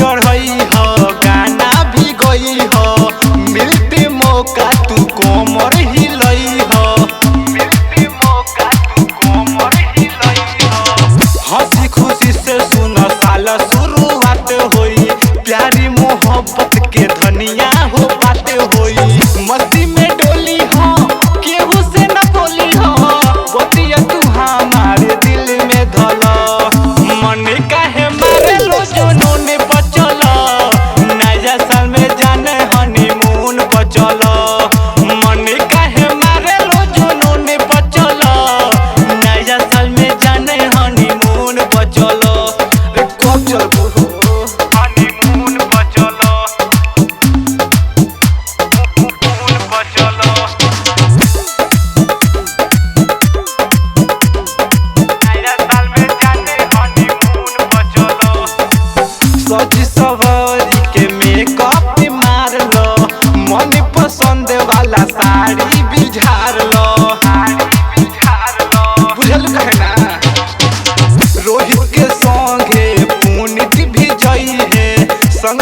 चढ़ई हो गाना भी गई हो मिलते मौका तू कोमर हिलई हो मिलते मौका तू कोमर हिलई हो हंसी खुशी से सुना साला शुरुआत होई प्यारी मोहब्बत के धनिया हो बात होई मस्ती में डोली हो केहू से न बोली हो बतिया तू हमारे दिल में धला मन काहे मारे लो जुनून पर चला नया साल में जाने हनीमून पर चला मन काहे मारे लो जुनून पर चला नया साल में जाने हनीमून पर चला कब चलबो हनीमून पर चला हनीमून पर चला सजी सवारी के मेकअप मार लो मन पसंद वाला साड़ी बिझार लो बुझल कहे ना रोहित के संगे पुनित भी जई है संग